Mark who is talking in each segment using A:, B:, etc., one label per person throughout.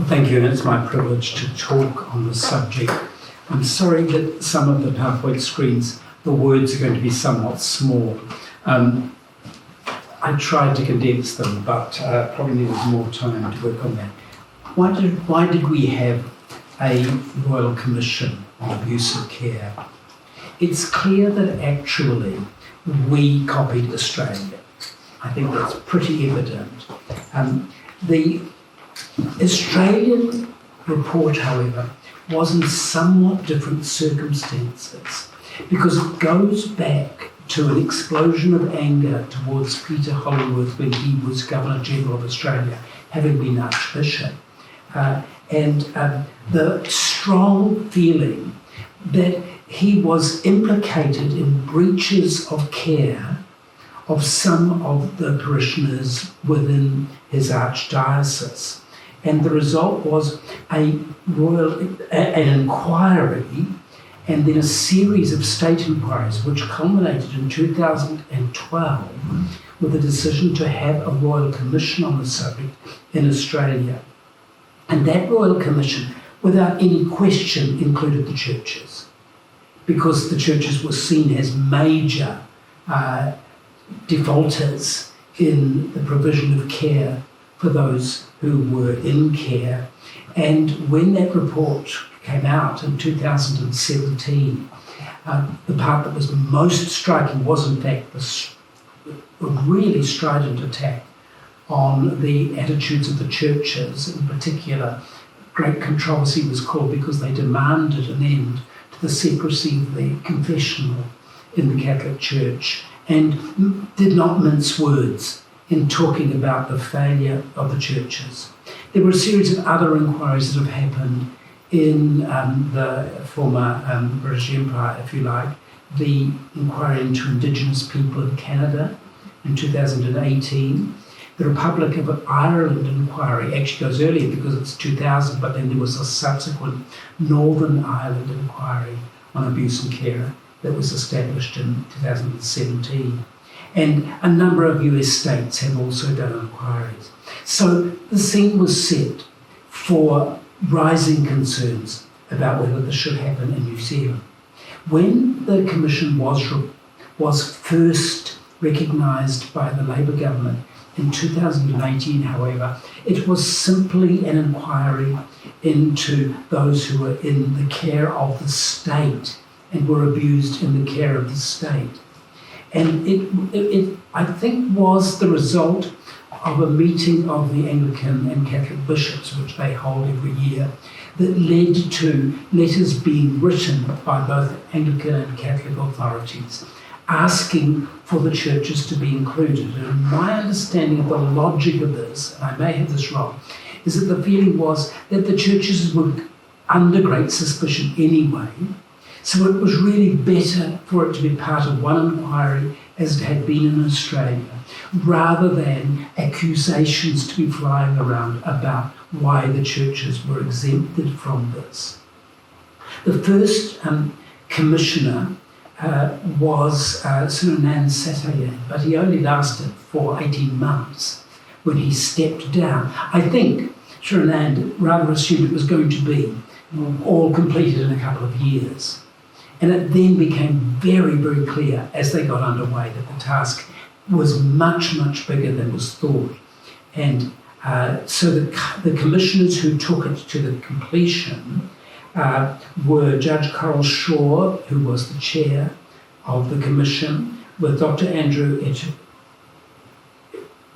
A: Thank you, and it's my privilege to talk on this subject. I'm sorry that some of the PowerPoint screens, the words are going to be somewhat small. I tried to condense them, but probably needed more time to work on that. Why did we have a Royal Commission on Abuse of Care? It's clear that actually we copied Australia. I think that's pretty evident. The Australian report, however, was in somewhat different circumstances because it goes back to an explosion of anger towards Peter Hollingworth when he was Governor-General of Australia, having been Archbishop, and the strong feeling that he was implicated in breaches of care of some of the parishioners within his archdiocese. And the result was an inquiry and then a series of state inquiries which culminated in 2012 with a decision to have a Royal Commission on the subject in Australia. And that Royal Commission, without any question, included the churches, because the churches were seen as major defaulters in the provision of care for those who were in care. And when that report came out in 2017, the part that was most striking was in fact a really strident attack on the attitudes of the churches. In particular, great controversy was called because they demanded an end to the secrecy of the confessional in the Catholic Church and did not mince words in talking about the failure of the churches. There were a series of other inquiries that have happened in the former British Empire, if you like. The inquiry into Indigenous people in Canada in 2018. The Republic of Ireland inquiry actually goes earlier because it's 2000, but then there was a subsequent Northern Ireland inquiry on abuse and care that was established in 2017. And a number of US states have also done inquiries. So the scene was set for rising concerns about whether this should happen in New Zealand. When the Commission was first recognised by the Labour government in 2018, however, it was simply an inquiry into those who were in the care of the state and were abused in the care of the state. And it I think, was the result of a meeting of the Anglican and Catholic bishops, which they hold every year, that led to letters being written by both Anglican and Catholic authorities asking for the churches to be included. And my understanding of the logic of this, and I may have this wrong, is that the feeling was that the churches were under great suspicion anyway, so it was really better for it to be part of one inquiry as it had been in Australia, rather than accusations to be flying around about why the churches were exempted from this. The first commissioner was Sir Nan Satayan, but he only lasted for 18 months when he stepped down. I think Sir Nan rather assumed it was going to be all completed in a couple of years. And it then became very, very clear as they got underway that the task was much, much bigger than was thought. And so the commissioners who took it to the completion were Judge Coral Shaw, who was the chair of the commission, with Dr. Andrew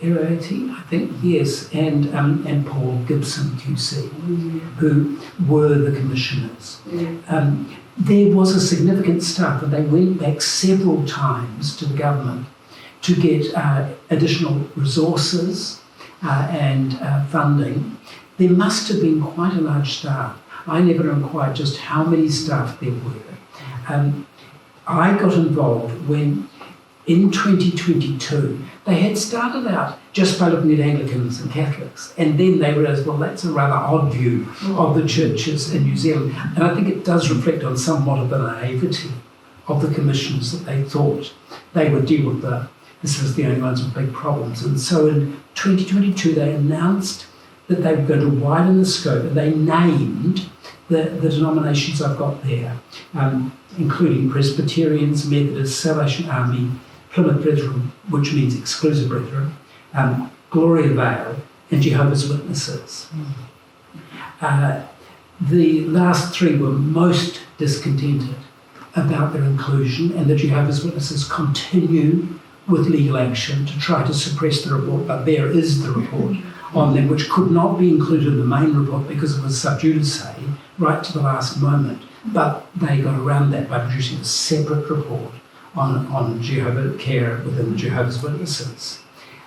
A: Irati, I think, yes, and Paul Gibson, QC, who were the commissioners. There was a significant staff, and they went back several times to the government to get additional resources and funding. There must have been quite a large staff. I never inquired just how many staff there were. I got involved when, in 2022, they had started out just by looking at Anglicans and Catholics, and then they realised, well, that's a rather odd view of the churches in New Zealand. And I think it does reflect on somewhat of the naivety of the commissioners, that they thought they would deal with this was the only ones with big problems. And so in 2022, they announced that they were going to widen the scope, and they named the denominations I've got there, including Presbyterians, Methodists, Salvation Army, Plymouth Brethren, which means exclusive brethren, Gloria Vale, and Jehovah's Witnesses. The last three were most discontented about their inclusion, and the Jehovah's Witnesses continue with legal action to try to suppress the report, but there is the report on them, which could not be included in the main report because it was sub judice right to the last moment. But they got around that by producing a separate report on Jehovah care within the Jehovah's Witnesses.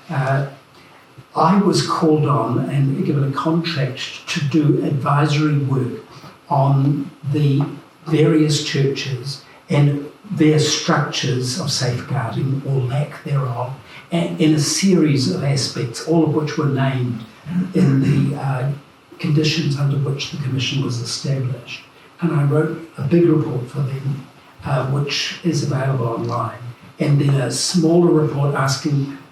A: I was called on and given a contract to do advisory work on the various churches and their structures of safeguarding or lack thereof, and in a series of aspects, all of which were named in the conditions under which the Commission was established. And I wrote a big report for them, which is available online. And then a smaller report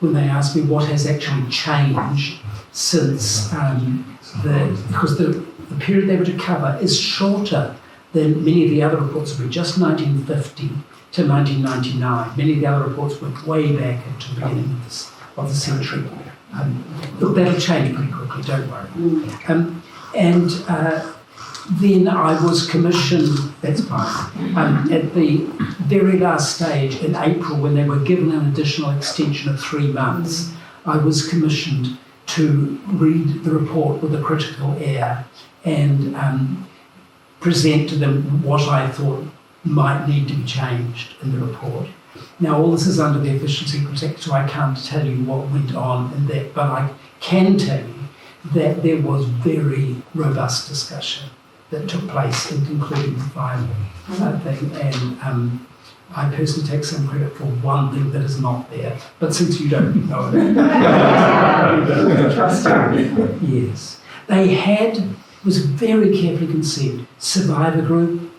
A: when they asked me what has actually changed since because the period they were to cover is shorter than many of the other reports were, just 1950 to 1999. Many of the other reports went way back into the beginning of the century. Look, that'll change pretty quickly, don't worry. Then I was commissioned, that's fine, at the very last stage in April, when they were given an additional extension of 3 months, I was commissioned to read the report with a critical ear and present to them what I thought might need to be changed in the report. Now, all this is under the Official Secrets Act, so I can't tell you what went on in that, but I can tell you that there was very robust discussion that took place in concluding the final thing, and I personally take some credit for one thing that is not there, but since you don't know it, yes. They had, was very carefully conceived, survivor group,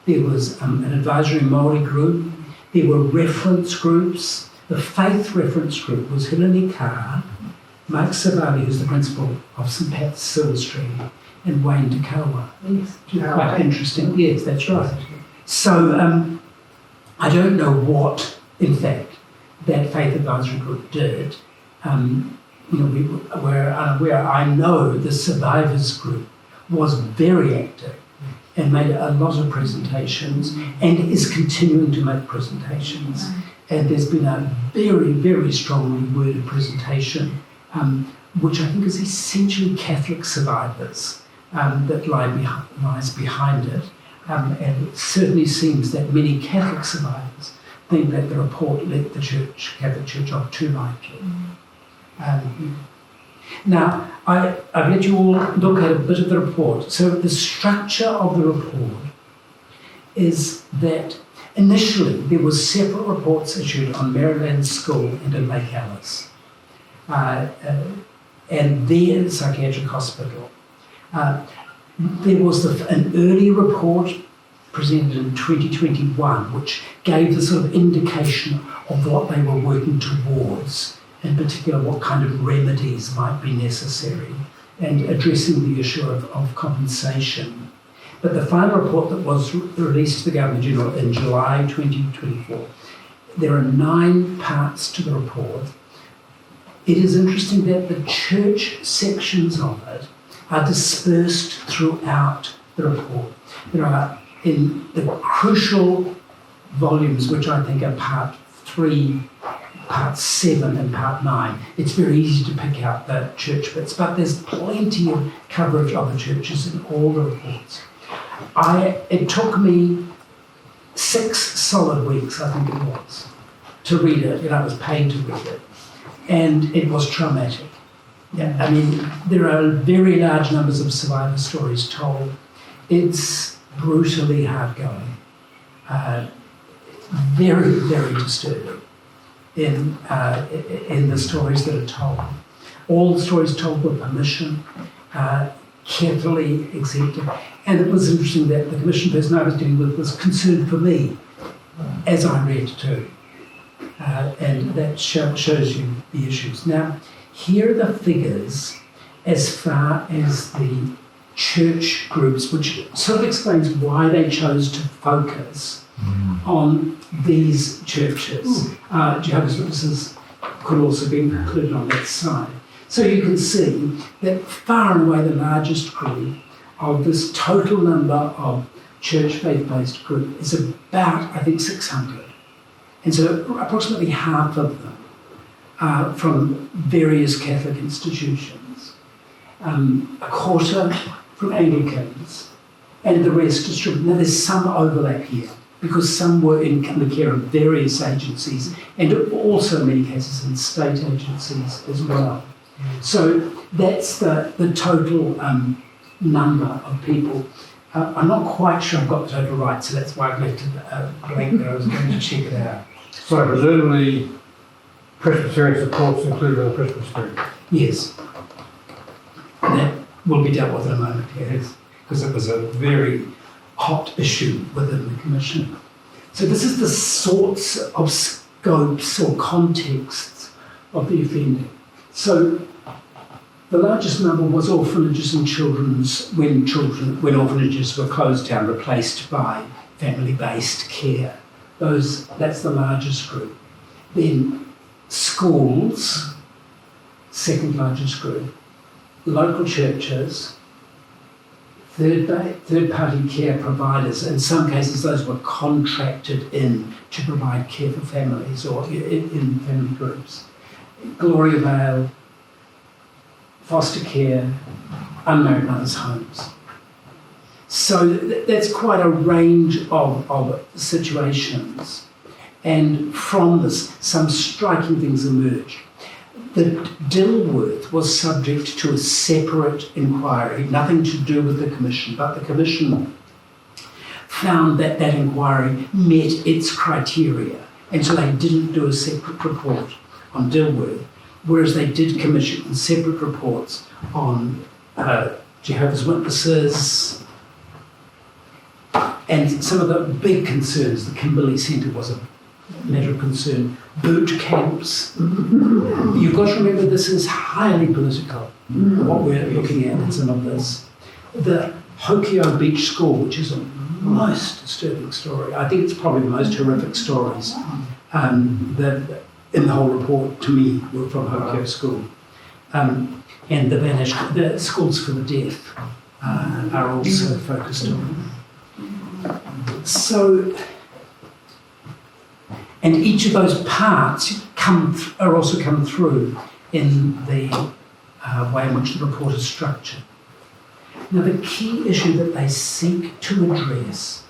A: there was an advisory Māori group, there were reference groups. The faith reference group was Hilary Carr, Mike Savali, who's the principal of St Pat's Silver Street, and Wayne DeCoa. Yes. Quite interesting. Yes, that's right. So I don't know what, in fact, that faith advisory group did. We were unaware. I know the survivors group was very active and made a lot of presentations and is continuing to make presentations. And there's been a very, very strongly worded presentation, which I think is essentially Catholic survivors that lies behind it. And it certainly seems that many Catholic survivors think that the report let the Catholic Church off too lightly. Now, I've let you all look at a bit of the report. So the structure of the report is that initially there were separate reports issued on Maryland School and in Lake Alice, and their psychiatric hospital. There was an early report presented in 2021, which gave the sort of indication of what they were working towards, in particular what kind of remedies might be necessary, and addressing the issue of compensation. But the final report that was released to the Governor-General in July 2024, there are 9 parts to the report. It is interesting that the church sections of it are dispersed throughout the report. There are, in the crucial volumes, which I think are part 3, part 7 and part 9, it's very easy to pick out the church bits, but there's plenty of coverage of the churches in all the reports. It took me 6 solid weeks, I think it was, to read it, I was paid to read it, and it was traumatic. Yeah, I mean, there are very large numbers of survivor stories told. It's brutally hard-going, very, very disturbing in the stories that are told. All the stories told were permission, carefully exempted. And it was interesting that the commission person I was dealing with was concerned for me, as I read too. And that shows you the issues. Now, here are the figures as far as the church groups, which sort of explains why they chose to focus on these churches. Jehovah's Witnesses could also be included on that side. So you can see that far and away the largest group of this total number of church faith-based group is about, I think, 600. And so approximately half of them are from various Catholic institutions, a quarter from Anglicans, and the rest distributed. Now there's some overlap here, because some were in the care of various agencies, and also in many cases in state agencies as well. So that's the total number of people. I'm not quite sure I've got the total right, so that's why I've left it blank there. I was going to check it out.
B: So presumably Presbyterian support's included in the Presbyterian?
A: Yes. And that will be dealt with in a moment, yes, because it was a very hot issue within the Commission. So this is the sorts of scopes or contexts of the offending. So the largest number was orphanages and when orphanages were closed down, replaced by family-based care. That's the largest group. Then schools, second largest group. Local churches, third-party care providers. In some cases, those were contracted in to provide care for families or in family groups. Gloria Vale, foster care, unmarried mothers' homes. So that's quite a range of situations. And from this, some striking things emerge. That Dilworth was subject to a separate inquiry, nothing to do with the Commission, but the Commission found that inquiry met its criteria, and so they didn't do a separate report on Dilworth, whereas they did commission separate reports on Jehovah's Witnesses, and some of the big concerns. The Kimberley Centre was a matter of concern. Boot camps. You've got to remember this is highly political, what we're looking at in some of this. The Hokio Beach School, which is a most disturbing story. I think it's probably the most horrific stories that in the whole report to me were from Hokio School. And the schools for the deaf are also focused on. So, and each of those parts are also come through in the way in which the report is structured. Now, the key issue that they seek to address,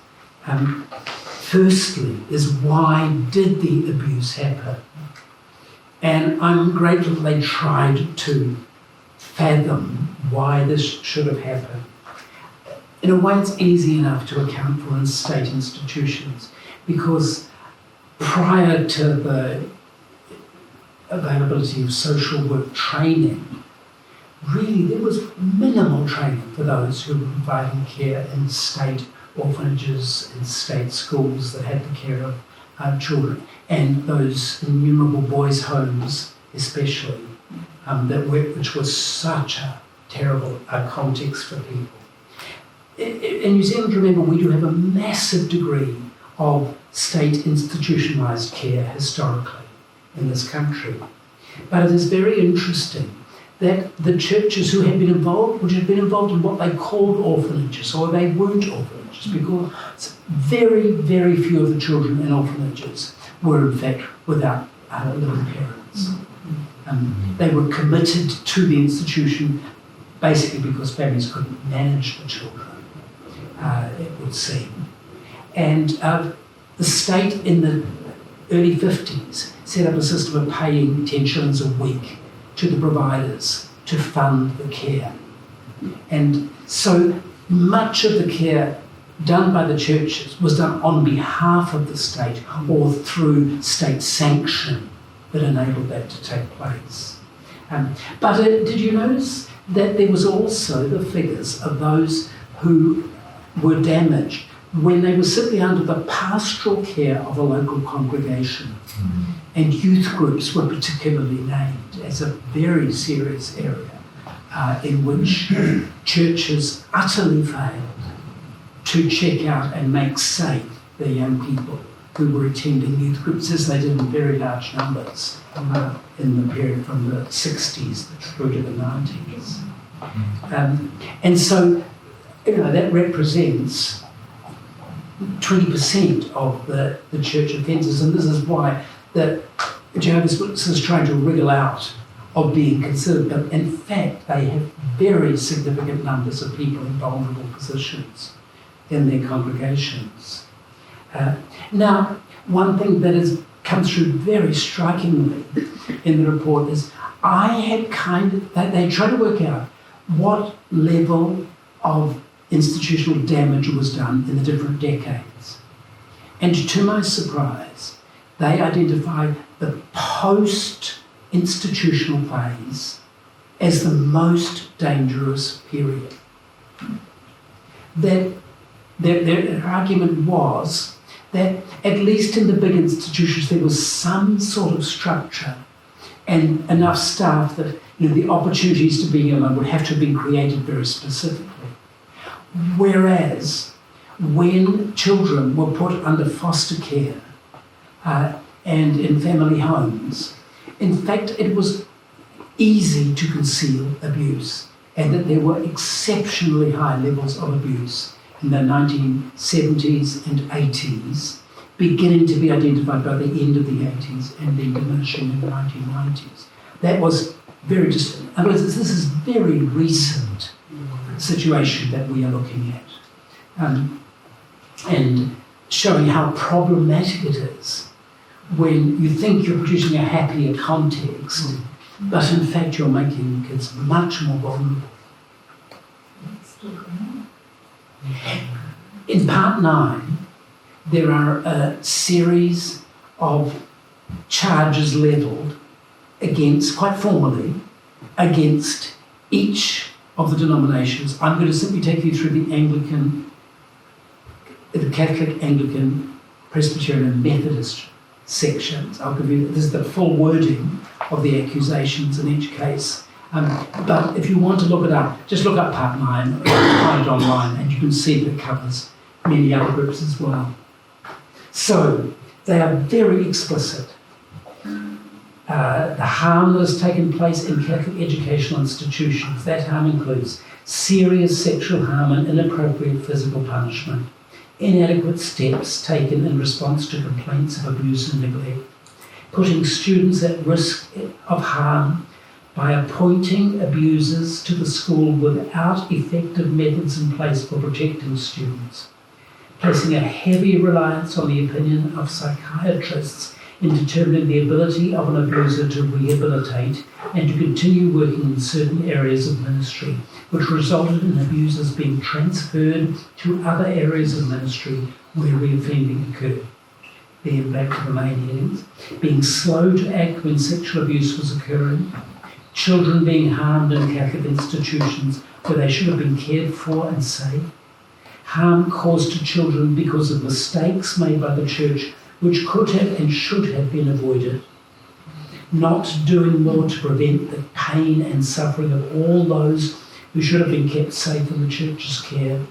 A: firstly, is why did the abuse happen? And I'm grateful that they tried to fathom why this should have happened. In a way, it's easy enough to account for in state institutions, because prior to the availability of social work training, really there was minimal training for those who were providing care in state orphanages, in state schools that had the care of children, and those innumerable boys' homes especially, which was such a terrible context for people. In New Zealand, remember, we do have a massive degree of state institutionalised care historically in this country. But it is very interesting that the churches who had been involved, which had been involved in what they called orphanages, or they weren't orphanages, because very, very few of the children in orphanages were in fact without living parents. They were committed to the institution basically because families couldn't manage the children, it would seem. And the state in the early 50s set up a system of paying 10 shillings a week to the providers to fund the care. And so much of the care done by the churches was done on behalf of the state or through state sanction that enabled that to take place. But did you notice that there was also the figures of those who were damaged when they were simply under the pastoral care of a local congregation? And youth groups were particularly named as a very serious area in which churches utterly failed to check out and make safe the young people who were attending youth groups, as they did in very large numbers in the period from the 60s through to the 90s. And so, that represents 20% of the church offences, and this is why the Jehovah's Witnesses is trying to wriggle out of being considered, but in fact they have very significant numbers of people in vulnerable positions in their congregations. Now, one thing that has come through very strikingly in the report is they try to work out what level of institutional damage was done in the different decades. And to my surprise, they identified the post-institutional phase as the most dangerous period. That their argument was that at least in the big institutions there was some sort of structure and enough staff that the opportunities to be alone would have to have been created very specifically. Whereas when children were put under foster care and in family homes, in fact it was easy to conceal abuse, and that there were exceptionally high levels of abuse in the 1970s and 80s, beginning to be identified by the end of the 80s and then diminishing in the 1990s. That was very distant. In other words, this is very recent situation that we are looking at, and showing how problematic it is when you think you're producing a happier context, but in fact you're making kids much more vulnerable. In Part 9, there are a series of charges levelled against, quite formally, against each of the denominations. I'm going to simply take you through the Catholic, Anglican, Presbyterian and Methodist sections. I'll give you, this is the full wording of the accusations in each case. But if you want to look it up, just look up Part 9, or find it online, and you can see that it covers many other groups as well. So, they are very explicit. The harm that has taken place in Catholic educational institutions, that harm includes serious sexual harm and inappropriate physical punishment, inadequate steps taken in response to complaints of abuse and neglect, putting students at risk of harm by appointing abusers to the school without effective methods in place for protecting students, placing a heavy reliance on the opinion of psychiatrists in determining the ability of an abuser to rehabilitate and to continue working in certain areas of ministry, which resulted in abusers being transferred to other areas of ministry where reoffending occurred. Then back to the main headings. Being slow to act when sexual abuse was occurring, children being harmed in Catholic institutions where they should have been cared for and safe, harm caused to children because of mistakes made by the Church which could have and should have been avoided, not doing more to prevent the pain and suffering of all those who should have been kept safe in the Church's care,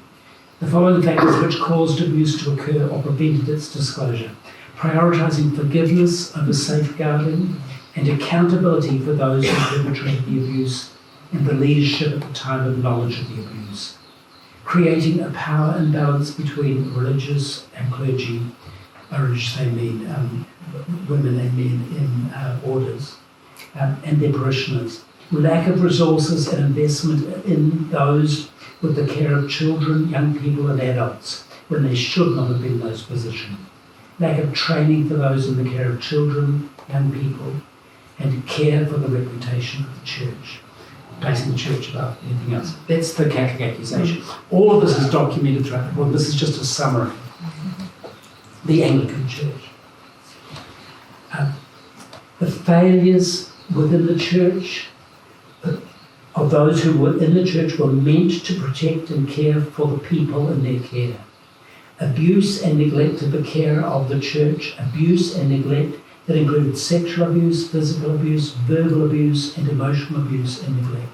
A: the following factors which caused abuse to occur or prevented its disclosure, prioritising forgiveness over safeguarding and accountability for those who perpetrated the abuse and the leadership at the time of knowledge of the abuse, creating a power imbalance between religious and clergy. By religious they mean women and men in orders, and their parishioners. Lack of resources and investment in those with the care of children, young people and adults when they should not have been in those positions. Lack of training for those in the care of children, young people, and care for the reputation of the Church, placing the Church above anything else. That's the Catholic accusation. All of this is documented throughout the book. This is just a summary. The Anglican Church. The failures within the Church of those who were in the Church were meant to protect and care for the people in their care. Abuse and neglect of the care of the Church, abuse and neglect that included sexual abuse, physical abuse, verbal abuse, and emotional abuse and neglect.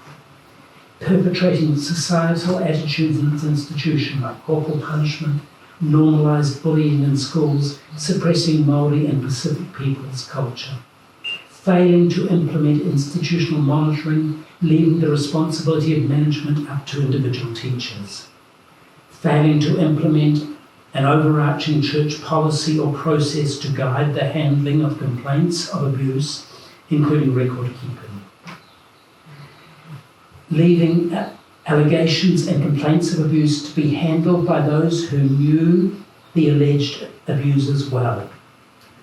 A: perpetrating societal attitudes in its institution like corporal punishment, normalised bullying in schools, suppressing Māori and Pacific peoples' culture, failing to implement institutional monitoring, leaving the responsibility of management up to individual teachers, failing to implement an overarching church policy or process to guide the handling of complaints of abuse, including record keeping, leaving allegations and complaints of abuse to be handled by those who knew the alleged abusers well,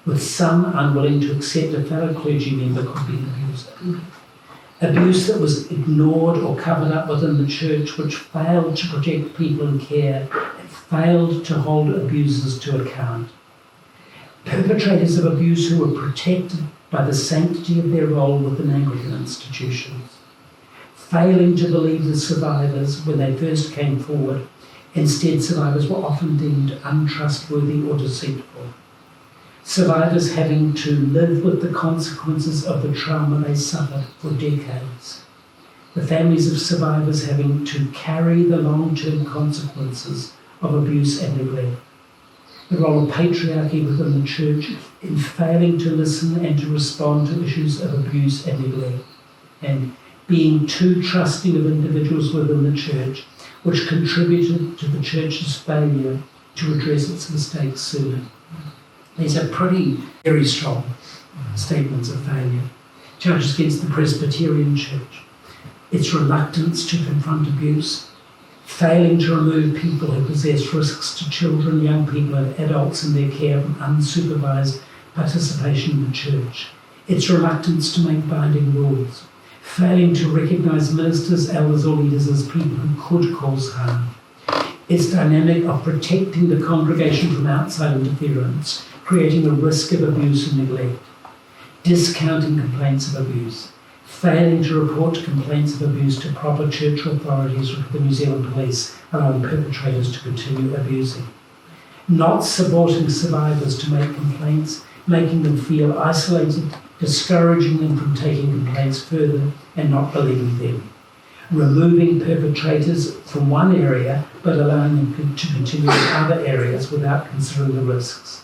A: with some unwilling to accept a fellow clergy member could be an abuser. Abuse that was ignored or covered up within the church, which failed to protect people in care and failed to hold abusers to account. Perpetrators of abuse who were protected by the sanctity of their role within Anglican institutions, failing to believe the survivors when they first came forward. Instead, survivors were often deemed untrustworthy or deceitful. Survivors having to live with the consequences of the trauma they suffered for decades. The families of survivors having to carry the long-term consequences of abuse and neglect. The role of patriarchy within the church in failing to listen and to respond to issues of abuse and neglect, and being too trusting of individuals within the church, which contributed to the church's failure to address its mistakes sooner. These are very strong statements of failure. Charges against the Presbyterian Church, its reluctance to confront abuse, failing to remove people who possess risks to children, young people and adults in their care from unsupervised participation in the church, its reluctance to make binding rules, failing to recognise ministers, elders or leaders as people who could cause harm, its dynamic of protecting the congregation from outside interference, creating a risk of abuse and neglect, discounting complaints of abuse, failing to report complaints of abuse to proper church authorities or the New Zealand Police, allowing perpetrators to continue abusing, not supporting survivors to make complaints, making them feel isolated, discouraging them from taking complaints further and not believing them, removing perpetrators from one area but allowing them to continue in other areas without considering the risks,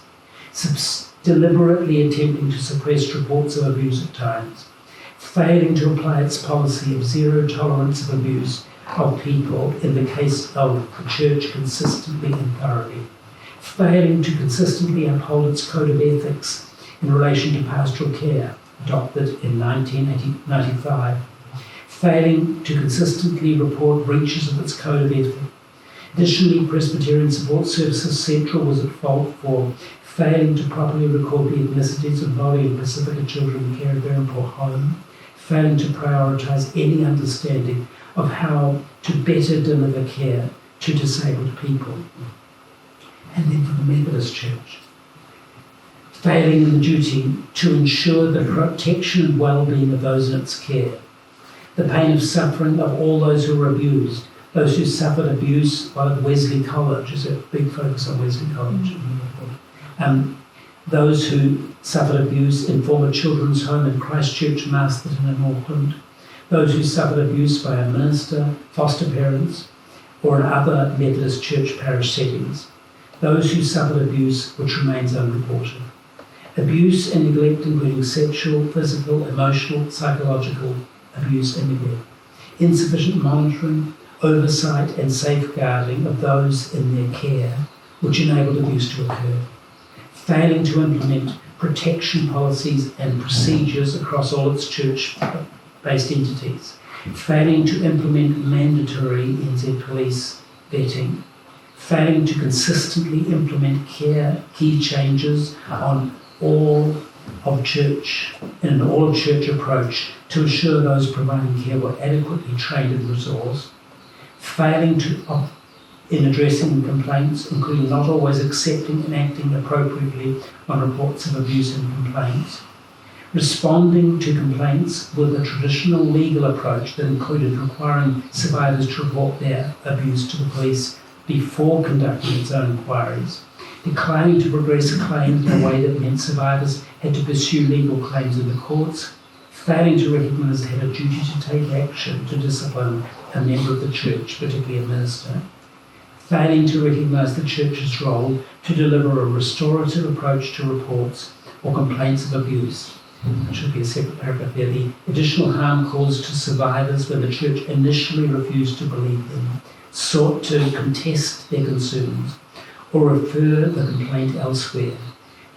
A: deliberately attempting to suppress reports of abuse at times, failing to apply its policy of zero tolerance of abuse of people in the case of the church consistently and thoroughly, failing to consistently uphold its code of ethics in relation to pastoral care, adopted in 1995, failing to consistently report breaches of its code of ethics. Additionally, Presbyterian Support Services Central was at fault for failing to properly record the ethnicities of Māori and Pacifica children in care of their poor home, failing to prioritise any understanding of how to better deliver care to disabled people. And then for the Methodist Church, failing in the duty to ensure the protection and well-being of those in its care, the pain of suffering of all those who were abused, those who suffered abuse while at Wesley College, is a big focus on Wesley College, those who suffered abuse in former children's home in Christchurch, Masterton and Auckland, those who suffered abuse by a minister, foster parents, or in other Methodist Church parish settings, those who suffered abuse which remains unreported. Abuse and neglect including sexual, physical, emotional, psychological abuse and neglect. Insufficient monitoring, oversight and safeguarding of those in their care which enabled abuse to occur. Failing to implement protection policies and procedures across all its church-based entities. Failing to implement mandatory NZ Police vetting. Failing to consistently implement key changes on all of church approach to ensure those providing care were adequately trained and resourced. Failing in addressing complaints, including not always accepting and acting appropriately on reports of abuse and complaints. Responding to complaints with a traditional legal approach that included requiring survivors to report their abuse to the police before conducting its own inquiries. Declining to progress claims in a way that meant survivors had to pursue legal claims in the courts. Failing to recognise they had a duty to take action to discipline a member of the church, particularly a minister, failing to recognise the church's role to deliver a restorative approach to reports or complaints of abuse. There should be a separate paragraph there. The additional harm caused to survivors when the church initially refused to believe them, sought to contest their concerns or refer the complaint elsewhere,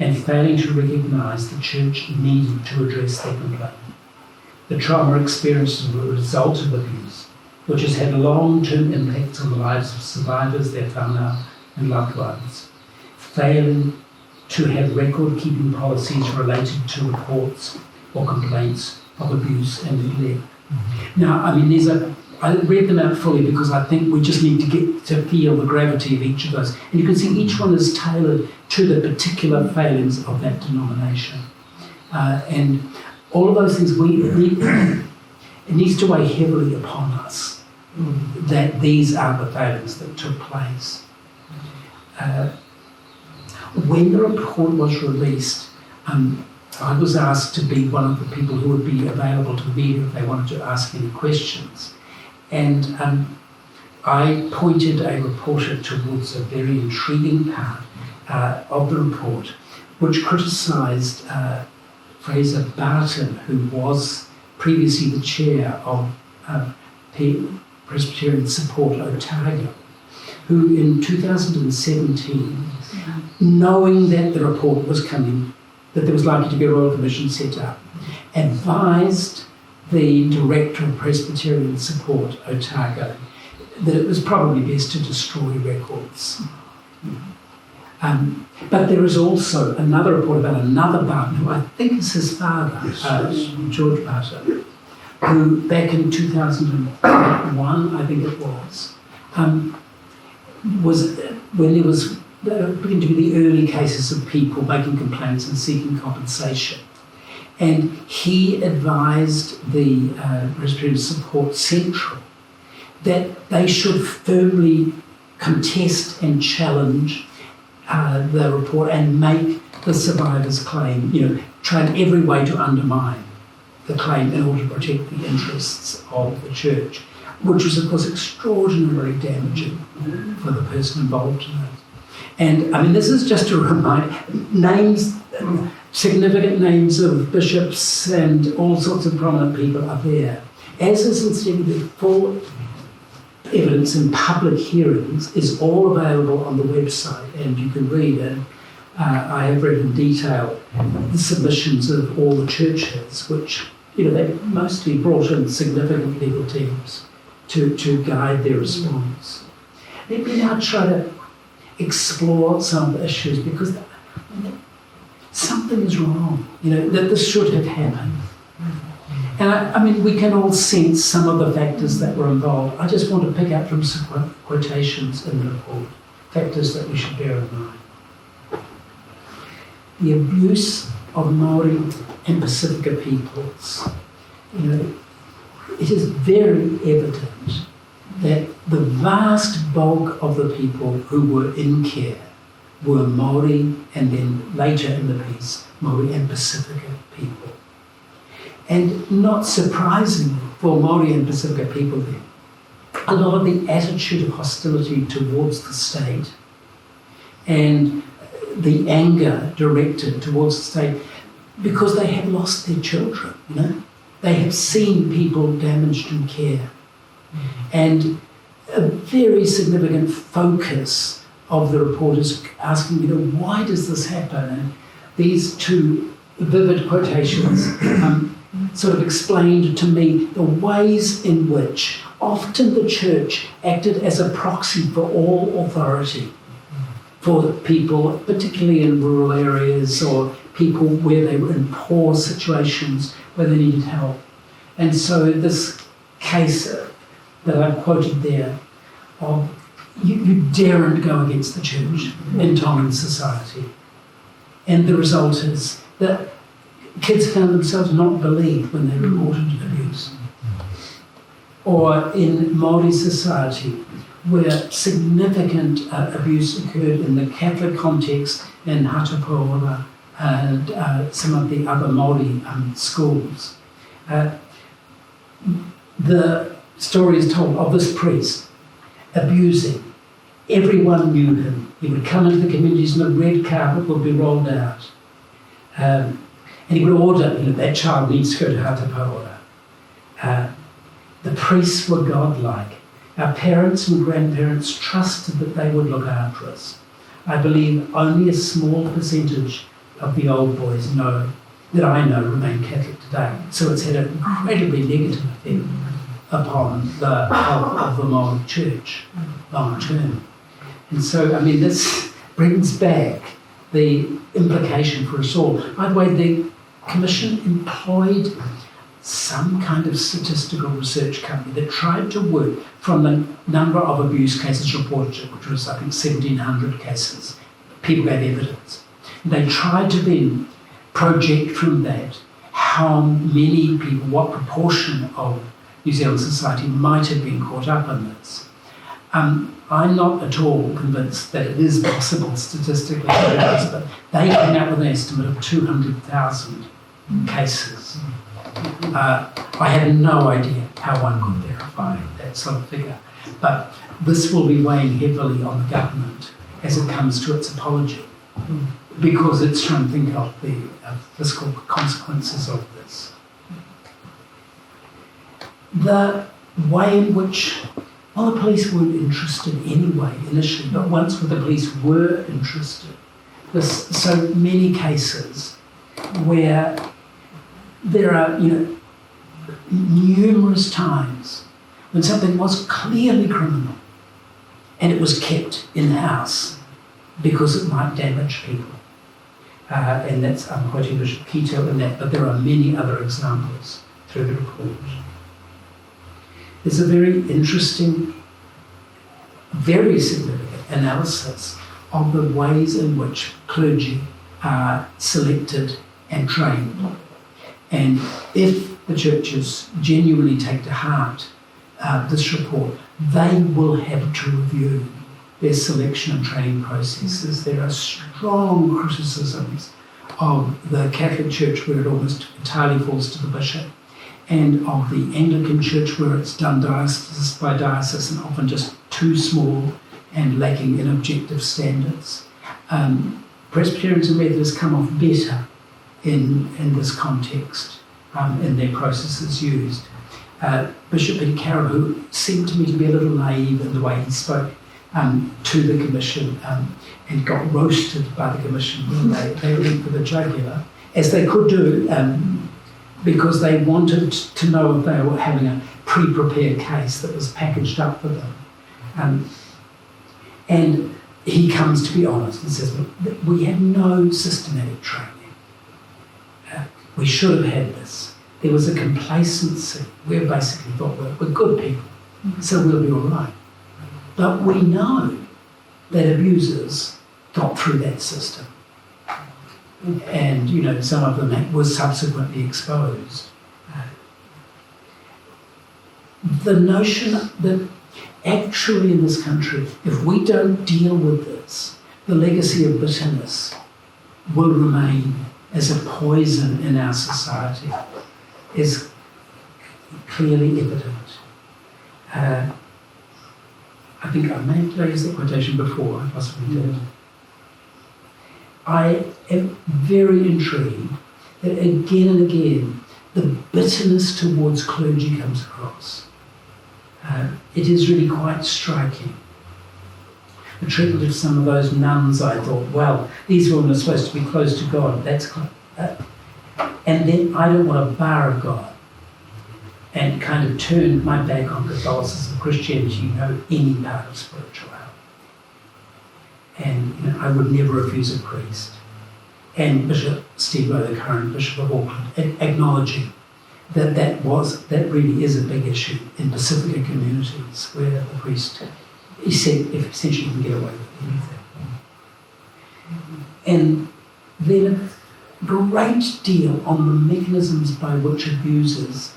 A: and failing to recognise the church needed to address their complaint. The trauma experienced as a result of abuse, which has had long-term impacts on the lives of survivors, their whānau and loved ones. Failing to have record-keeping policies related to reports or complaints of abuse and neglect. Now, I mean, I read them out fully because I think we just need to get to feel the gravity of each of those. And you can see each one is tailored to the particular failings of that denomination. And all of those things, it needs to weigh heavily upon us that these are the failings that took place. When the report was released, I was asked to be one of the people who would be available to the media if they wanted to ask any questions. And I pointed a reporter towards a very intriguing part of the report, which criticised Fraser Barton, who was previously the chair of Presbyterian Support Otago, who in 2017, knowing that the report was coming, that there was likely to be a Royal Commission set up, advised the Director of Presbyterian Support Otago that it was probably best to destroy records. But there is also another report about another Barton, who I think is his father, George Barton, who back in 2001, I think it was when there was beginning to be the early cases of people making complaints and seeking compensation. And he advised the Presbyterian Support Central that they should firmly contest and challenge the report and make the survivors' claim, try in every way to undermine the claim in order to protect the interests of the church, which was, of course, extraordinarily damaging for the person involved in it. And, I mean, this is just to remind names, significant names of bishops and all sorts of prominent people are there. As is incidentally full evidence in public hearings is all available on the website, and you can read it. I have read in detail the submissions of all the churches, which, they mostly brought in significant legal teams to guide their response. Let me now try to explore some of the issues, because something is wrong, that this should have happened. And I mean, we can all sense some of the factors that were involved. I just want to pick out from some quotations in the report, factors that we should bear in mind. The abuse of Māori and Pacifica peoples. It is very evident that the vast bulk of the people who were in care were Māori, and then later in the piece, Māori and Pacifica people. And not surprisingly for Māori and Pacifica people then, a lot of the attitude of hostility towards the state and the anger directed towards the state, because they had lost their children, They had seen people damaged in care. And a very significant focus of the report is asking, why does this happen? And these two vivid quotations sort of explained to me the ways in which often the church acted as a proxy for all authority for people, particularly in rural areas or people where they were in poor situations where they needed help. And so this case that I've quoted there of you daren't go against the church in Tongan society. And the result is that kids found themselves not believed when they reported abuse. Or in Māori society, where significant abuse occurred in the Catholic context in Hatapaola and some of the other Māori schools. The story is told of this priest abusing. Everyone knew him. He would come into the communities and the red carpet would be rolled out. And he would order, that child needs to go to Hatapaora. The priests were godlike. Our parents and grandparents trusted that they would look after us. I believe only a small percentage of the old boys that I know remain Catholic today. So it's had an incredibly negative effect upon the health of the Māori church long term. And so, this brings back the implication for us all. By the way, the Commission employed some kind of statistical research company that tried to work from the number of abuse cases reported, which was, I think, 1,700 cases. People gave evidence. And they tried to then project from that how many people, what proportion of New Zealand society might have been caught up in this. I'm not at all convinced that it is possible statistically, but they came out with an estimate of 200,000 cases. I have no idea how one could verify that sort of figure, but this will be weighing heavily on the government as it comes to its apology, because it's trying to think of the fiscal consequences of this. The way in which, the police weren't interested anyway initially, but once the police were interested, there's so many cases where there are, numerous times when something was clearly criminal and it was kept in-house because it might damage people. And that's, I'm quoting Bishop Keto in that, but there are many other examples through the report. There's a very interesting, very significant analysis of the ways in which clergy are selected and trained. And if the churches genuinely take to heart this report, they will have to review their selection and training processes. There are strong criticisms of the Catholic Church where it almost entirely falls to the bishop, and of the Anglican Church where it's done diocese by diocese and often just too small and lacking in objective standards. Presbyterians and Methodists come off better in this context, in their processes used. Bishop Peter Carroll, who seemed to me to be a little naive in the way he spoke to the Commission, and got roasted by the Commission when they went for the jugular, as they could do, because they wanted to know if they were having a pre-prepared case that was packaged up for them. And he comes to be honest and says, look, we have no systematic training. We should have had this. There was a complacency. We basically thought we're good people, so we'll be all right. But we know that abusers got through that system. And, some of them were subsequently exposed. The notion that actually in this country, if we don't deal with this, the legacy of bitterness will remain as a poison in our society is clearly evident. I think I may have raised the quotation before, I possibly did. I am very intrigued that again and again the bitterness towards clergy comes across. It is really quite striking. The treatment of some of those nuns, I thought, well, these women are supposed to be close to God. And then I don't want a bar of God, and kind of turned my back on Catholicism, Christianity, any part of spirituality. And I would never refuse a priest. And Bishop Steve Lowe, the current Bishop of Auckland, acknowledging that really is a big issue in Pacifica communities where the priest, he said, if essentially you can get away with anything. And then a great deal on the mechanisms by which abusers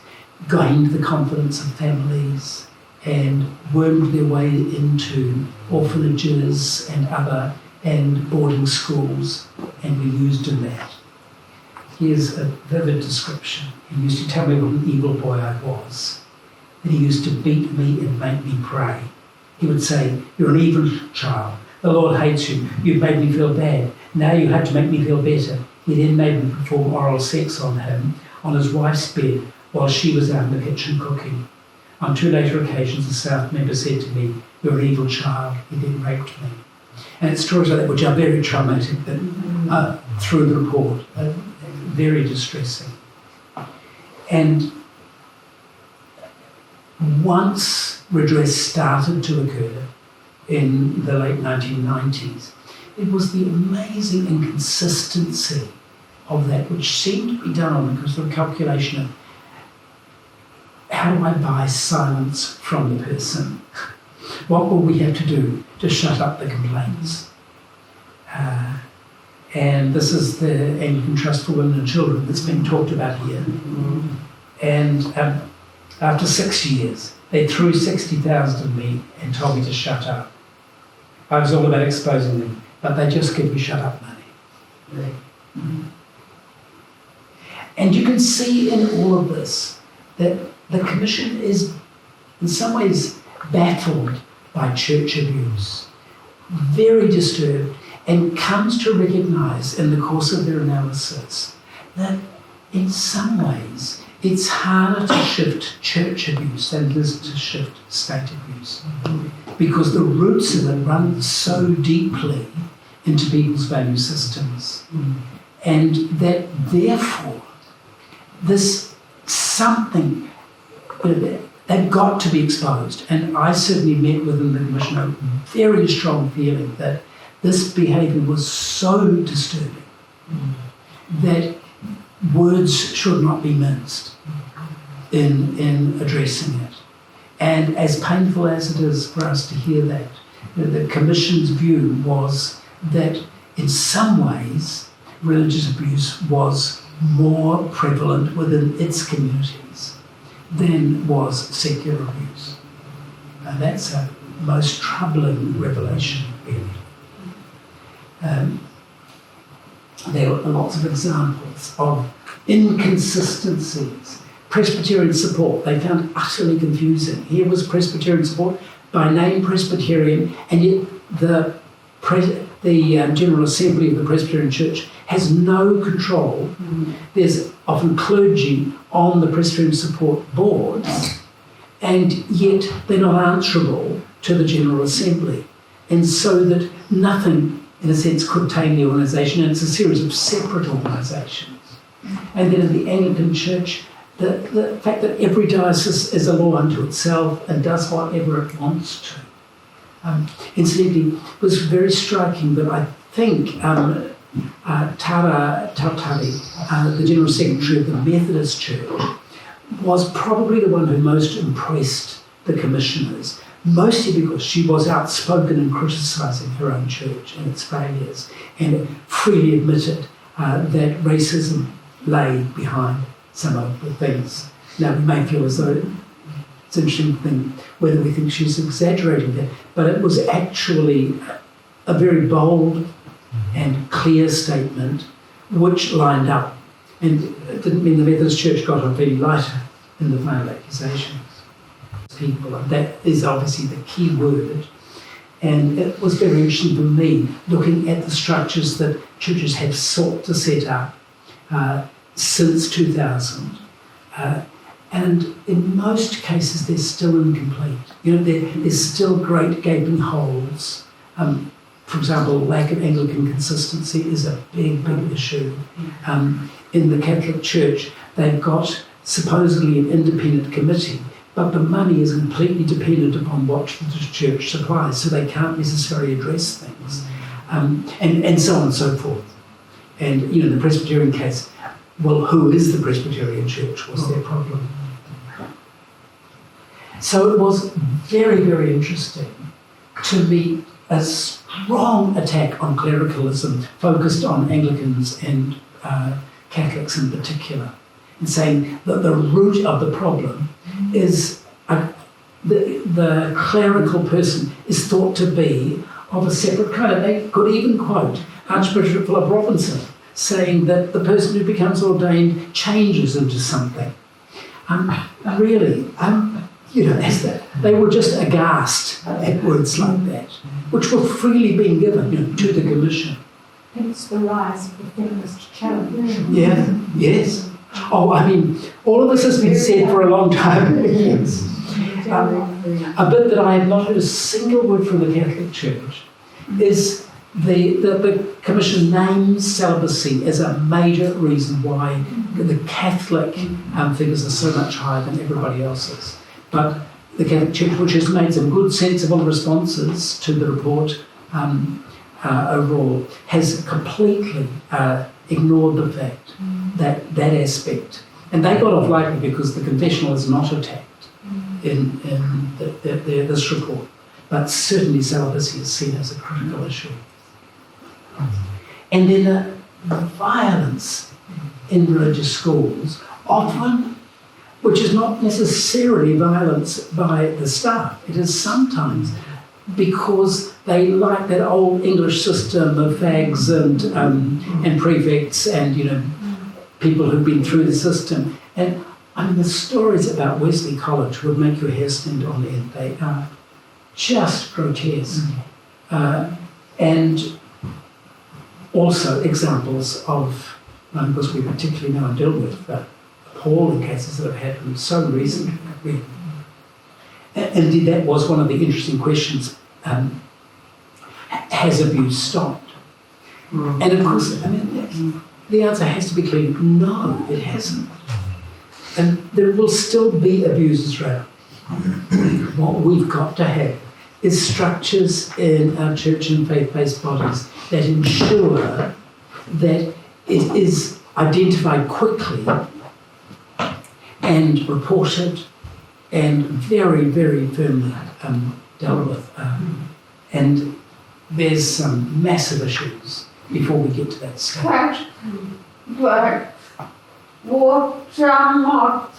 A: gained the confidence of families and wormed their way into orphanages and boarding schools and were used in that. Here's a vivid description. He used to tell me what an evil boy I was. that he used to beat me and make me pray. He would say, "You're an evil child. The Lord hates you. You've made me feel bad. Now you have to make me feel better." He then made me perform oral sex on him on his wife's bed while she was out in the kitchen cooking. On 2 later occasions, the staff member said to me, "You're an evil child." He then raped me. And it's stories like that which are very traumatic that, through the report, very distressing. And once redress started to occur in the late 1990s, it was the amazing inconsistency of that which seemed to be done on because of the calculation of how do I buy silence from the person? What will we have to do to shut up the complaints? And this is the Anglican Trust for Women and Children that's been talked about here. And after 6 years, they threw 60,000 at me and told me to shut up. I was all about exposing them, but they just give me shut up money. And you can see in all of this that the Commission is in some ways baffled by church abuse, very disturbed, and comes to recognise in the course of their analysis that in some ways it's harder to shift church abuse than it is to shift state abuse, because the roots of it run so deeply into people's value systems, and that therefore this something, they've got to be exposed. And I certainly met within the Commission a very strong feeling that this behaviour was so disturbing that words should not be minced in addressing it. And as painful as it is for us to hear that, the Commission's view was that in some ways religious abuse was more prevalent within its communities than was secular abuse. And that's a most troubling revelation, really. There were lots of examples of inconsistencies. Presbyterian support, they found utterly confusing. Here was Presbyterian support, by name Presbyterian, and yet the General Assembly of the Presbyterian Church has no control. There's often clergy on the Presbyterian support boards, and yet they're not answerable to the General Assembly. And so that nothing, in a sense, could tame the organisation, and it's a series of separate organisations. And then in the Anglican Church, the fact that every diocese is a law unto itself and does whatever it wants to. Incidentally, it was very striking that I think Tara Tautari, the General Secretary of the Methodist Church, was probably the one who most impressed the commissioners, mostly because she was outspoken in criticising her own church and its failures, and freely admitted that racism lay behind some of the things. Now, we may feel as though it's an interesting thing whether we think she's exaggerating that, but it was actually a very bold and clear statement which lined up, and it didn't mean the Methodist Church got on very lighter in the final accusations. People, and that is obviously the key word. And it was very interesting for me looking at the structures that churches have sought to set up since 2000. And in most cases, they're still incomplete. You know, there's still great gaping holes. For example, lack of Anglican consistency is a big, big issue. In the Catholic Church, they've got supposedly an independent committee, but the money is completely dependent upon what the church supplies, so they can't necessarily address things, and so on and so forth. And, you know, the Presbyterian case, well, who is the Presbyterian Church was their problem. So it was very, very interesting to meet a strong attack on clericalism focused on Anglicans and Catholics in particular, and saying that the root of the problem is the clerical person is thought to be of a separate kind. They could even quote Archbishop Philip Robinson saying that the person who becomes ordained changes into something. Really, as that. They were just aghast at words like that, which were freely being given, to the commission.
C: Hence the rise of the feminist challenge.
A: Yeah, yes. Oh, I mean, all of this has been said for a long time. Yes. A bit that I have not heard a single word from the Catholic Church is the Commission names celibacy as a major reason why the Catholic figures are so much higher than everybody else's. But the Catholic Church, which has made some good sensible responses to the report overall, has completely ignored the fact that aspect. And they got off lightly because the confessional is not attacked in this report. But certainly celibacy is seen as a critical issue. And then the violence in religious schools, often, which is not necessarily violence by the staff, it is sometimes because they like that old English system of fags and prefects and people who've been through the system. And I mean, the stories about Wesley College would make your hair stand on end. They are just grotesque. And also examples of, because we particularly now deal with appalling cases that have happened so recently. And indeed, that was one of the interesting questions. Has abuse stopped? And of course, I mean, the answer has to be clear, no, it hasn't. And there will still be abuses around. What we've got to have is structures in our church and faith-based bodies that ensure that it is identified quickly and reported and very, very firmly dealt with. And there's some massive issues before we get to that stage.
D: But what not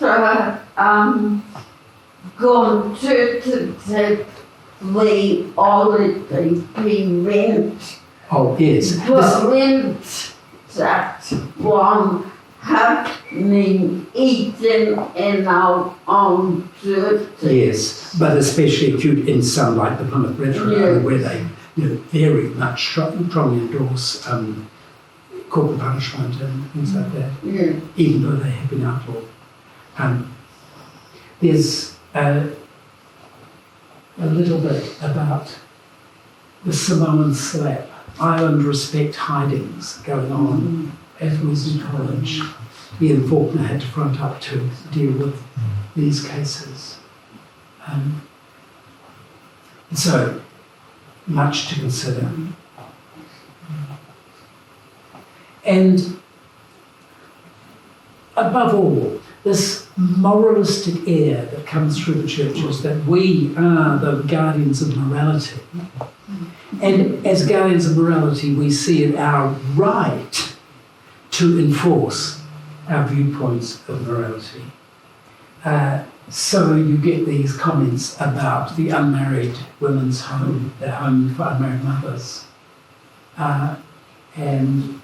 D: going to totally already prevent
A: Oh, yes.
D: prevent that one happening even in our own church.
A: Yes, but especially acute in some like the Plymouth Brethren,
D: Yes.
A: where they very much strongly endorse corporal punishment and things like that,
D: Yeah.
A: even though they have been outlawed. There's a little bit about the Samoan slap, island respect hidings going on at Wesley College. Ian Faulkner had to front up to deal with these cases. So, much to consider. And above all, this moralistic air that comes through the churches that we are the guardians of morality. And as guardians of morality, we see it our right to enforce our viewpoints of morality. So you get these comments about the unmarried women's home, their home for unmarried mothers, and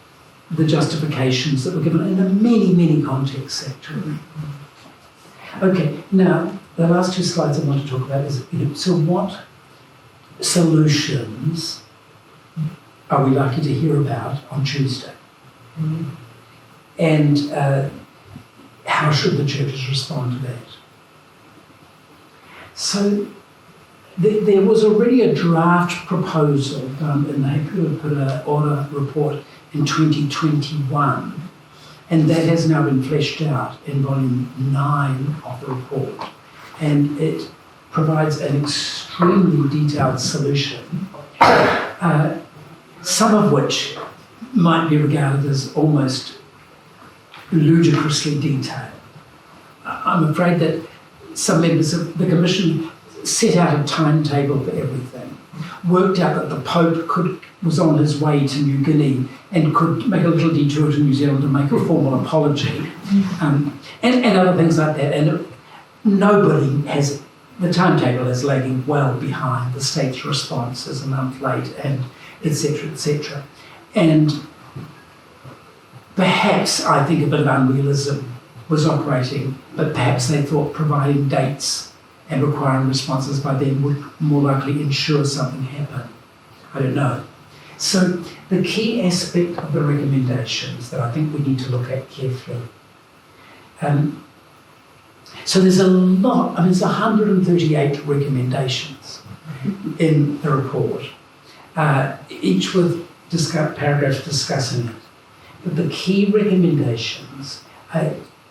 A: the justifications that were given in the many, many contexts, actually. Okay, now, the last two slides I want to talk about is, so what solutions are we likely to hear about on Tuesday? And how should the churches respond to that? So there was already a draft proposal done in the Hekura Ora report in 2021, and that has now been fleshed out in volume 9 of the report, and it provides an extremely detailed solution, some of which might be regarded as almost ludicrously detailed. I'm afraid that some members of the Commission set out a timetable for everything, worked out that the Pope was on his way to New Guinea and could make a little detour to New Zealand to make a formal apology, and other things like that. And nobody has, the timetable is lagging well behind the state's response is a month late, and etc., etc. And perhaps, I think, a bit of unrealism was operating, but perhaps they thought providing dates and requiring responses by them would more likely ensure something happened. I don't know. So the key aspect of the recommendations that I think we need to look at carefully. So there's a lot, there's 138 recommendations in the report, each with paragraphs discussing it. But the key recommendations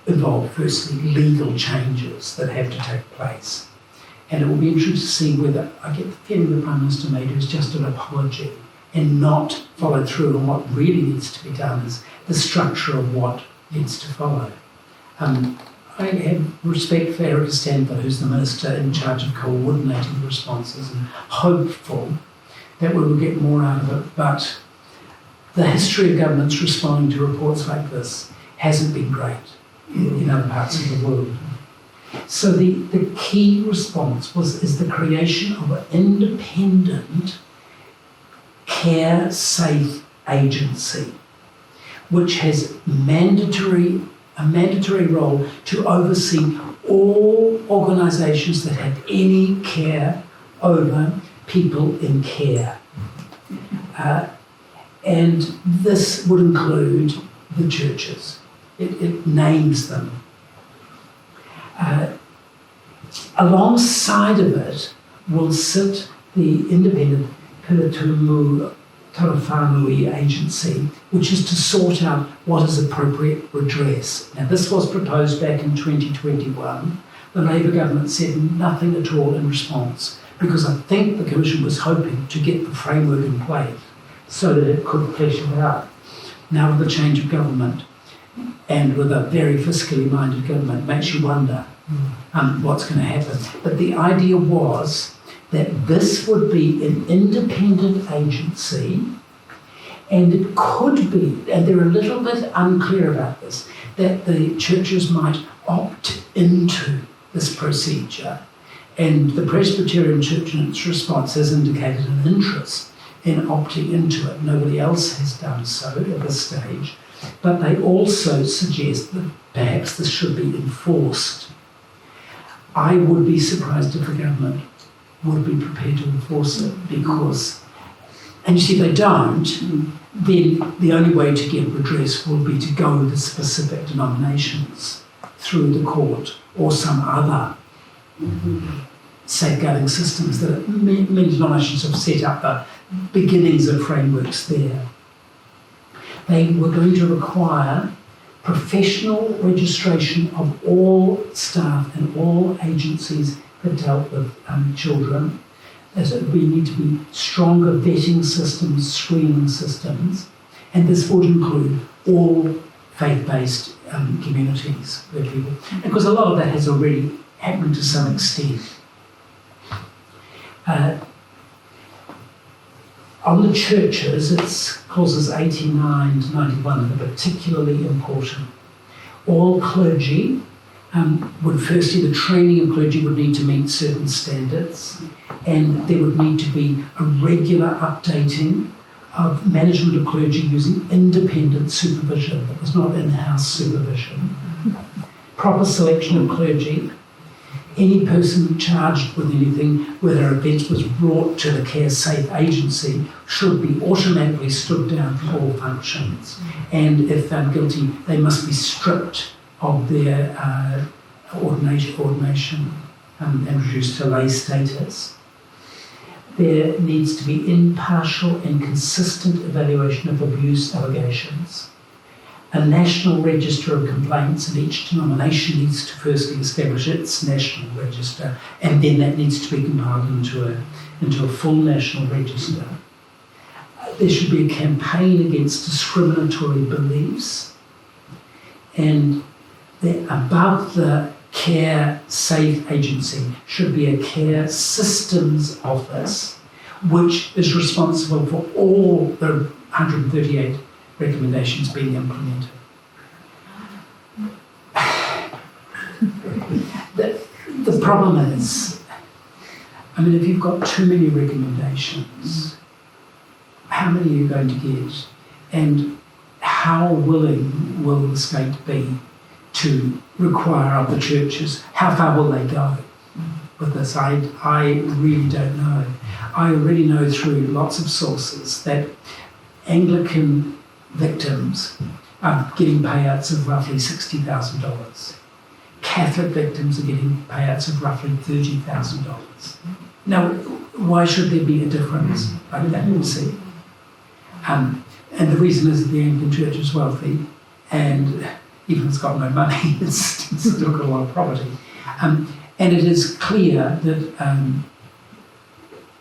A: involve, firstly, legal changes that have to take place. And it will be interesting to see whether, I get the feeling the Prime Minister made is just an apology and not followed through on what really needs to be done is the structure of what needs to follow. I have respect for Erica Stanford, who's the Minister in charge of coordinating the responses, and hopeful that we will get more out of it. But the history of governments responding to reports like this hasn't been great in other parts of the world. So the key response is the creation of an independent care safe agency, which has a mandatory role to oversee all organisations that have any care over people in care. And this would include the churches. It names them. Alongside of it will sit the independent Tarawhanui agency, which is to sort out what is appropriate redress. Now, this was proposed back in 2021. The Labour government said nothing at all in response, because I think the Commission was hoping to get the framework in place so that it could flesh it out. Now, with the change of government and with a very fiscally minded government, it makes you wonder what's going to happen. But the idea was that this would be an independent agency, and it could be, and they're a little bit unclear about this, that the churches might opt into this procedure. And the Presbyterian Church in its response has indicated an interest in opting into it. Nobody else has done so at this stage. But they also suggest that perhaps this should be enforced. I would be surprised if the government would be prepared to enforce it, because, and you see, if they don't, then the only way to get redress will be to go with the specific denominations through the court or some other safeguarding systems that many denominations have set up the beginnings of frameworks there. They were going to require professional registration of all staff and all agencies that dealt with children. We need to be stronger vetting systems, screening systems, and this would include all faith-based communities where people, because a lot of that has already happened to some extent. On the churches, it's clauses 89 to 91 that are particularly important. All clergy would firstly, the training of clergy would need to meet certain standards, and there would need to be a regular updating of management of clergy using independent supervision. It was not in-house supervision. Proper selection of clergy. Any person charged with anything, whether an offence was brought to the Care Safe agency, should be automatically stood down from all functions. And if found guilty, they must be stripped of their ordination and reduced to lay status. There needs to be impartial and consistent evaluation of abuse allegations. A national register of complaints, and each denomination needs to firstly establish its national register, and then that needs to be compiled into a full national register. There should be a campaign against discriminatory beliefs, and above the Care Safe agency should be a Care Systems Office, which is responsible for all the 138 recommendations being implemented. The problem is, if you've got too many recommendations, how many are you going to get? And how willing will the state be to require of the churches? How far will they go? with this. I really don't know. I already know through lots of sources that Anglican victims are getting payouts of roughly $60,000. Catholic victims are getting payouts of roughly $30,000. Now, why should there be a difference like that? We'll see. And the reason is that the Anglican Church is wealthy, and even if it's got no money, it's still got a lot of property. And it is clear that,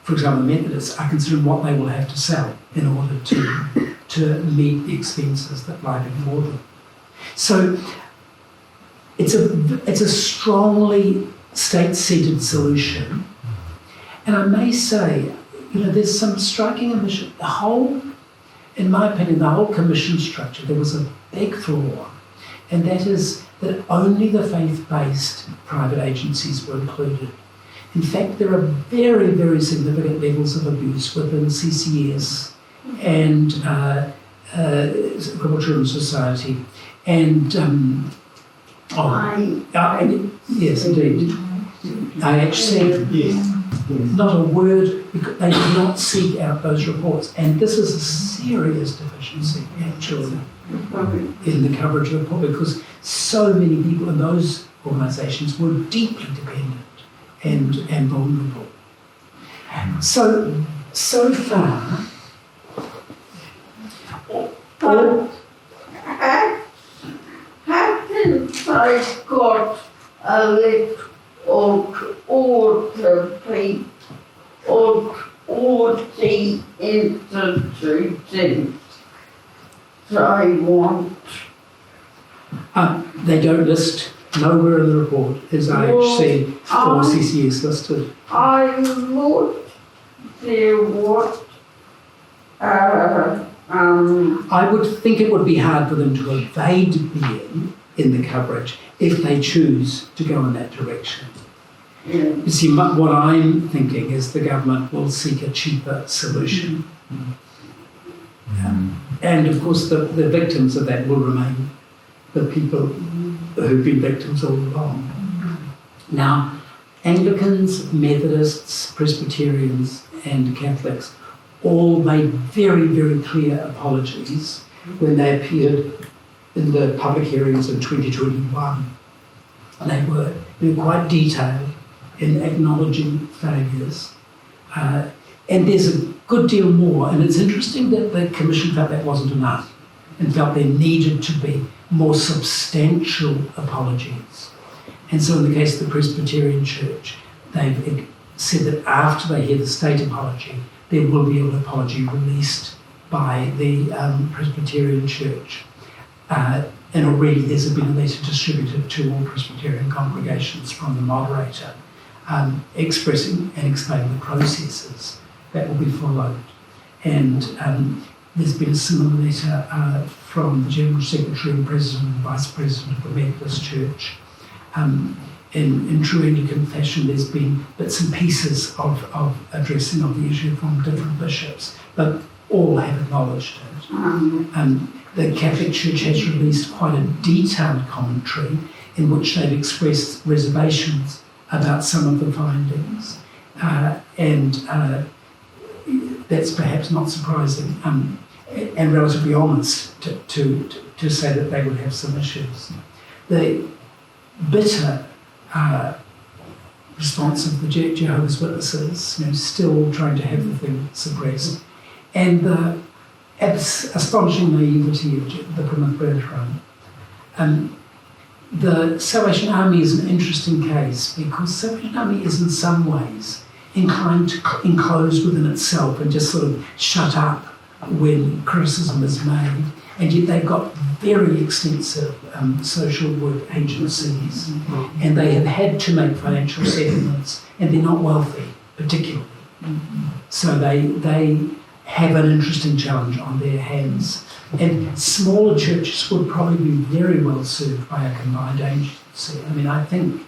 A: for example, the Methodists are considering what they will have to sell in order to meet the expenses that lie before them. So it's a strongly state-centered solution. And I may say, there's some striking omission. In my opinion, the whole commission structure, there was a big flaw, and that is that only the faith-based private agencies were included. In fact, there are very, very significant levels of abuse within CCS and Crippled Children's Society, and yes, indeed. I actually not a word, because they did not seek out those reports, and this is a serious deficiency actually in the coverage report, because so many people in those organisations were deeply dependent and vulnerable. So far,
D: But haven't I got a little the institutions I want?
A: They don't list, nowhere in the report is IHC or CCS listed.
D: I looked there what
A: I would think it would be hard for them to evade being in the coverage if they choose to go in that direction. You see, what I'm thinking is the government will seek a cheaper solution. And of course the victims of that will remain the people who've been victims all along. Now, Anglicans, Methodists, Presbyterians and Catholics all made very, very clear apologies when they appeared in the public hearings in 2021. And they were quite detailed in acknowledging failures. And there's a good deal more, and it's interesting that the Commission felt that wasn't enough and felt there needed to be more substantial apologies. And so in the case of the Presbyterian Church, they've said that after they hear the state apology, there will be an apology released by the Presbyterian Church. And already there's been a letter distributed to all Presbyterian congregations from the moderator expressing and explaining the processes that will be followed. And there's been a similar letter from the General Secretary and President and Vice President of the Methodist Church. In true Anglican fashion, there's been bits and pieces of addressing of the issue from different bishops, but all have acknowledged it. The Catholic Church has released quite a detailed commentary in which they've expressed reservations about some of the findings, and that's perhaps not surprising, and relatively honest to say that they would have some issues. The bitter response of the Jehovah's Witnesses, still trying to have the thing suppressed, and the astonishing naivety of the Plymouth Brethren. The Salvation Army is an interesting case because Salvation Army is in some ways inclined to enclose within itself and just sort of shut up when criticism is made, and yet they've got very extensive social work agencies, and they have had to make financial settlements, and they're not wealthy particularly. So they have an interesting challenge on their hands. And smaller churches would probably be very well served by a combined agency. I think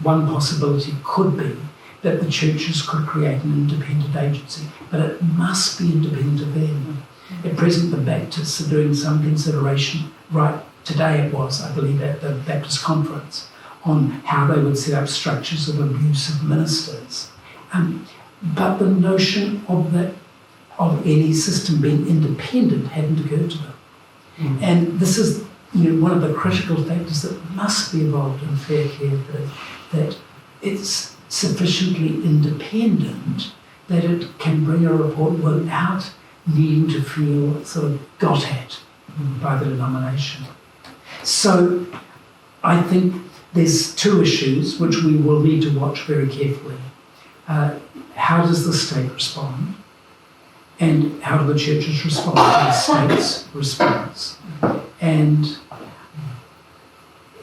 A: one possibility could be that the churches could create an independent agency, but it must be independent of them. At present, the Baptists are doing some consideration, right today it was, I believe, at the Baptist conference, on how they would set up structures of abuse of ministers. But the notion of any system being independent hadn't occurred to them. And this is one of the critical factors that must be involved in fair care, that it's sufficiently independent that it can bring a report without needing to feel sort of got at by the denomination. So I think there's two issues which we will need to watch very carefully. How does the state respond? And how do the churches respond to the state's response? And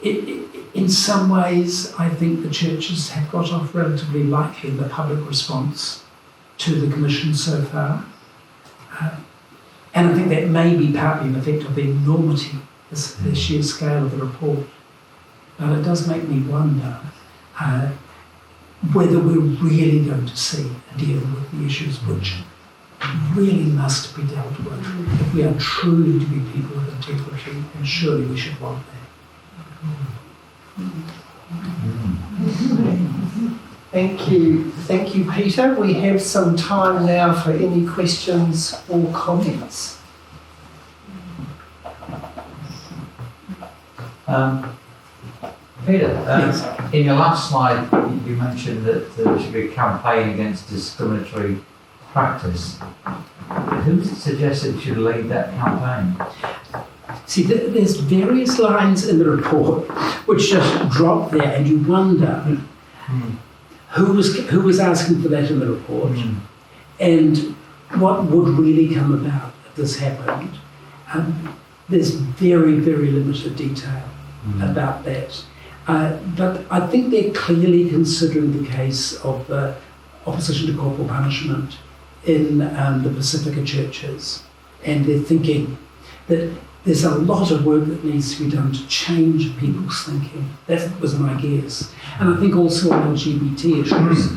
A: in some ways, I think the churches have got off relatively lightly in the public response to the Commission so far. And I think that may be partly an effect of the enormity, the sheer scale of the report. But it does make me wonder whether we're really going to see a deal with the issues which really must be dealt with if we are truly to be people of integrity, and surely we should want that.
E: Thank you, Peter. We have some time now for any questions or comments.
F: Peter,
A: Yes.
F: in your last slide, you mentioned that there should be a campaign against discriminatory practice. Who suggested should lead that campaign?
A: See, there's various lines in the report which just drop there, and you wonder who was asking for that in the report, and what would really come about if this happened. There's very, very limited detail about that. But I think they're clearly considering the case of the opposition to corporal punishment in the Pacifica churches, and they're thinking that there's a lot of work that needs to be done to change people's thinking. That was my guess. And I think also on LGBT issues,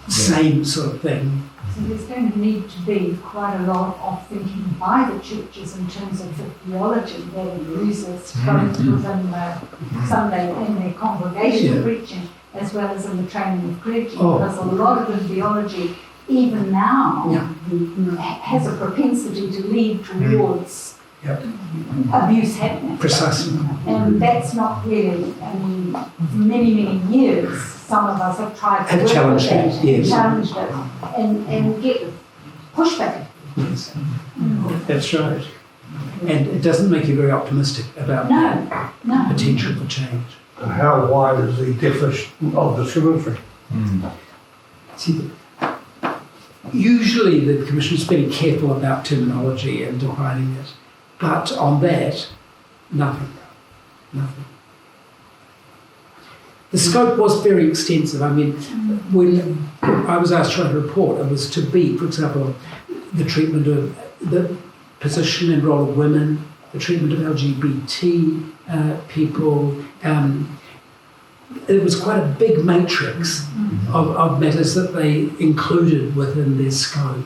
A: same sort of thing.
C: So there's going to need to be quite a lot of thinking by the churches in terms of the theology that it uses both within the Sunday in their congregation preaching as well as in the training of clergy, because a lot of the theology even now has a propensity to lead towards abuse happening.
A: Precisely.
C: And that's not really, I mean, for many, many years, some of us have tried to
A: challenge it,
C: challenge it and get pushback.
A: Yes. That's right. And it doesn't make you very optimistic about
C: No.
A: potential for change.
B: And how wide is the definition of discriminatory?
A: See, usually the Commission is very careful about terminology and defining it, but on that, nothing. The scope was very extensive. I mean, when I was asked to write a report, it was to be, for example, the treatment of the position and role of women, the treatment of LGBT people. It was quite a big matrix of matters that they included within their scope.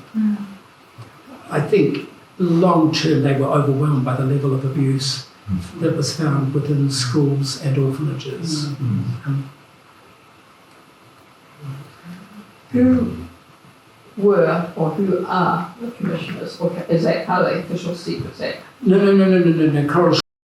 A: I think long term they were overwhelmed by the level of abuse that was found within schools and orphanages.
G: Who were or who are the commissioners? Or is that part of the Official Secrets Act?
A: No. Coral